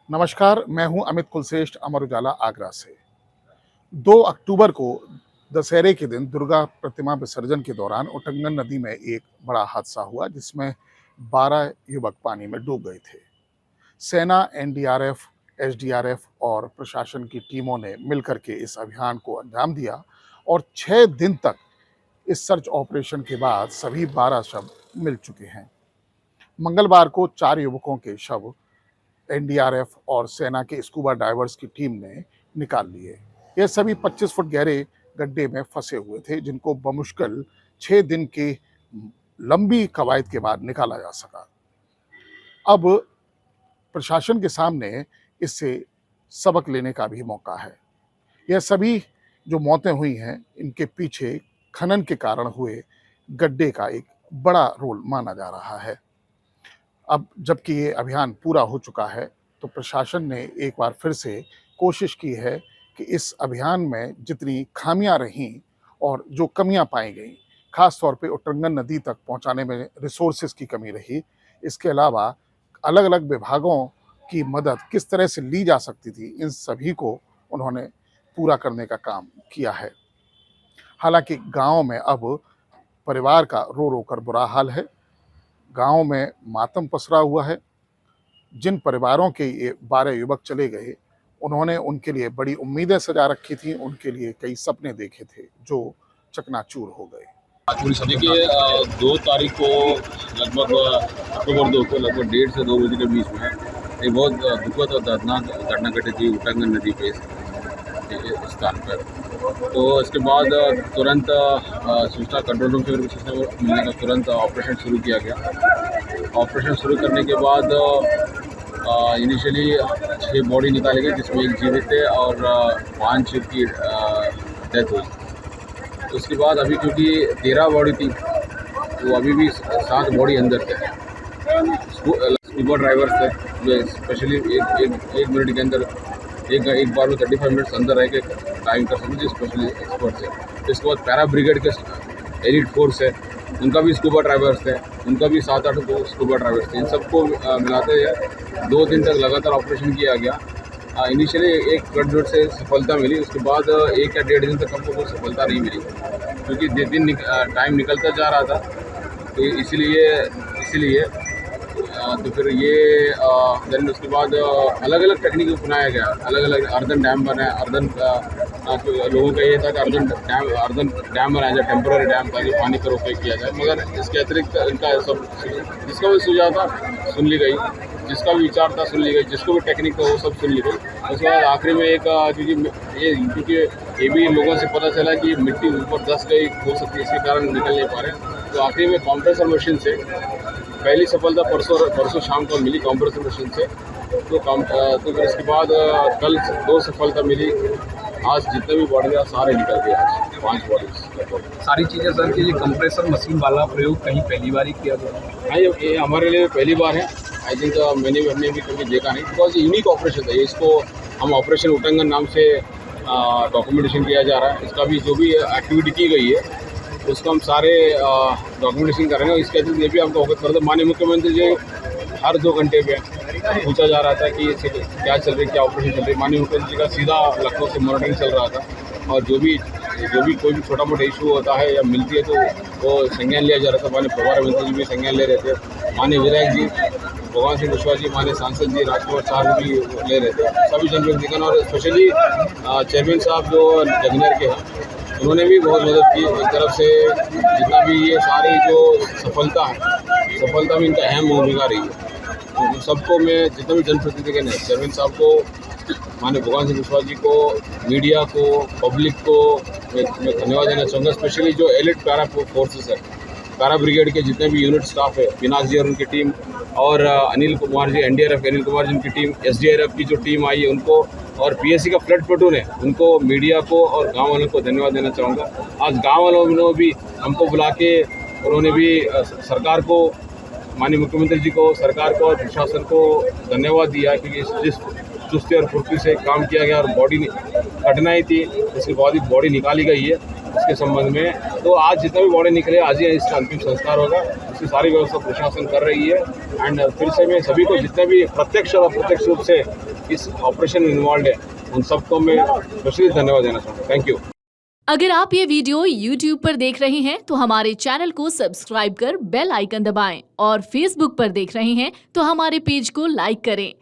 नमस्कार, मैं हूं अमित कुलश्रेष्ठ, अमर उजाला आगरा से। 2 अक्टूबर को दशहरे के दिन दुर्गा प्रतिमा विसर्जन के दौरान उटंगन नदी में एक बड़ा हादसा हुआ जिसमें 12 युवक पानी में डूब गए थे। सेना, एनडीआरएफ, एसडीआरएफ और प्रशासन की टीमों ने मिलकर के इस अभियान को अंजाम दिया और 6 दिन तक इस सर्च ऑपरेशन के बाद सभी 12 शव मिल चुके हैं। मंगलवार को 4 युवकों के शव एनडीआरएफ और सेना के स्कूबा डाइवर्स की टीम ने निकाल लिए। ये सभी 25 फुट गहरे गड्ढे में फंसे हुए थे जिनको बमुश्किल 6 दिन की लंबी कवायद के बाद निकाला जा सका। अब प्रशासन के सामने इससे सबक लेने का भी मौका है। यह सभी जो मौतें हुई हैं इनके पीछे खनन के कारण हुए गड्ढे का एक बड़ा रोल माना जा रहा है। अब जबकि ये अभियान पूरा हो चुका है तो प्रशासन ने एक बार फिर से कोशिश की है कि इस अभियान में जितनी खामियां रहीं और जो कमियां पाई गई, खास तौर पे उटंगन नदी तक पहुंचाने में रिसोर्सेज की कमी रही, इसके अलावा अलग अलग विभागों की मदद किस तरह से ली जा सकती थी, इन सभी को उन्होंने पूरा करने का काम किया है। हालांकि गांव में अब परिवार का रो रो कर बुरा हाल है। गांव में मातम पसरा हुआ है। जिन परिवारों के ये 12 युवक चले गए, उन्होंने उनके लिए बड़ी उम्मीदें सजा रखी थी, उनके लिए कई सपने देखे थे जो चकनाचूर हो गए। देखिए 2 तारीख को लगभग अक्टूबर 2 को लगभग 1:30 से 2 बजे के बीच में एक बहुत दुखद और दर्दनाक घटना घटी थी उटंगन नदी पे इस स्थान पर। तो इसके बाद तुरंत सूचना कंट्रोल रूम से सूचना मिलने का तुरंत ऑपरेशन शुरू किया गया। ऑपरेशन शुरू करने के बाद इनिशियली 6 बॉडी निकाली गई जिसमें एक जीवित है और 5 की डेथ हुई। उसके बाद अभी क्योंकि 13 बॉडी थी तो अभी भी 7 बॉडी अंदर थे। स्कूबा ड्राइवर्स थे जो स्पेशली एक मिनट के अंदर एक बार में 35 मिनट्स अंदर रह के टाइम कर सकते जो स्पेशली एक्सपर्ट्स है। इसके बाद पैरा ब्रिगेड के एलिट फोर्स है, उनका भी स्कूबा ड्राइवर्स थे, उनका भी 7-8 स्कूबा ड्राइवर्स थे। इन सबको मिलाते हुए 2 दिन तक लगातार ऑपरेशन किया गया। इनिशियली एक फ्लड से सफलता मिली, उसके बाद 1 या 1.5 दिन तक हमको कोई सफलता नहीं मिली क्योंकि दिन टाइम निकलता जा रहा था। तो इसीलिए तो फिर ये देन उसके बाद अलग अलग टेक्निक अपनाया गया। अलग अलग अर्दन डैम बनाया। लोगों का ये था कि अर्दन डैम बनाया जाए, टेम्पररी डैम, ताकि पानी का रोक किया जाए। मगर इसके अतिरिक्त इनका सब जिसका भी सुझाव था सुन ली गई, जिसका भी विचार था सुन ली गई, जिसको भी टेक्निक था वो सब सुन ली गई। उसके बाद आखिरी में एक क्योंकि ये भी लोगों से पता चला कि मिट्टी ऊपर धंस गई हो सकती है, इसके कारण निकल नहीं पा रहे। तो आखिरी में कॉम्प्रेसर मशीन से पहली सफलता परसों शाम को मिली कॉम्प्रेसर मशीन से। तो फिर इसके बाद कल 2 सफलता मिली। आज जितने भी बॉडी है सारे निकल गए। आज 5 बॉडी सारी चीज़ें सर कि ये कंप्रेसर मशीन वाला प्रयोग कहीं पहली बार ही किया गया। हाँ, ये हमारे लिए पहली बार है। आई थिंक हमने भी कभी देखा नहीं बिकॉज यूनिक ऑपरेशन था। इसको हम ऑपरेशन उटंगन नाम से डॉक्यूमेंटेशन किया जा रहा है। इसका भी जो भी एक्टिविटी की गई है उसको हम सारे डॉक्यूमेंटेशन करेंगे। इसके अतिरिक्त ये भी आपको अवगत कर दो, माननीय मुख्यमंत्री जी हर 2 घंटे पे पूछा जा रहा था कि क्या चल रही, क्या ऑपरेशन चल रही। माननीय मुख्यमंत्री जी का सीधा लखनऊ से मॉनिटरिंग चल रहा था और जो भी कोई भी छोटा मोटा इशू होता है या मिलती है तो वो संज्ञान लिया जा रहा था। माननीय प्रभारी मंत्री जी भी संज्ञान ले रहे थे। माननीय विधायक जी भगवान सिंह कुशवाहा जी, माननीय सांसद जी राजकुमार साहब भी ले रहे थे। सभी जनप्रतिनिधिगण और स्पेशली चेयरमैन साहब जो जगनर के हैं उन्होंने भी बहुत मदद की। एक तरफ से जितना भी ये सारी जो सफलता में इनका अहम भूमिका रही है। तो सबको मैं जितना भी जनप्रतिनिधिगण है, चेयरमैन साहब को, माननीय भगवान सिंह कुशवाहा जी को, मीडिया को, पब्लिक को मैं धन्यवाद देना चाहूँगा। स्पेशली जो एलिट पैरा फोर्सेस है, पैरा ब्रिगेड के जितने भी यूनिट स्टाफ है, पिनाक जी और उनकी टीम, और अनिल कुमार जी, एनडीआरएफ अनिल कुमार जी उनकी टीम, एसडीआरएफ की जो टीम आई है उनको, और पीएससी का फ्लड प्लेटून है उनको, मीडिया को और गांव वालों को धन्यवाद देना चाहूँगा। आज गांव वालों ने भी हमको बुला के उन्होंने भी सरकार को, माननीय मुख्यमंत्री जी को, सरकार को और प्रशासन को धन्यवाद दिया क्योंकि जिस चुस्ती और फुर्ती से काम किया गया और बॉडी कठिनाई थी इसके बाद ही बॉडी निकाली गई है इसके संबंध में। तो आज जितना भी बॉडी निकले आज ही इसका अंतिम संस्कार होगा। इसकी सारी व्यवस्था प्रशासन कर रही है। एंड फिर से मैं सभी को जितने भी प्रत्यक्ष और अप्रत्यक्ष रूप से इस ऑपरेशन में इन्वॉल्व है उन सबको मैं स्पेशली धन्यवाद देना चाहूँगा। Thank you. अगर आप ये वीडियो YouTube पर देख रहे हैं तो हमारे चैनल को सब्सक्राइब कर बेल आइकन दबाएं और Facebook पर देख रहे हैं तो हमारे पेज को लाइक करें।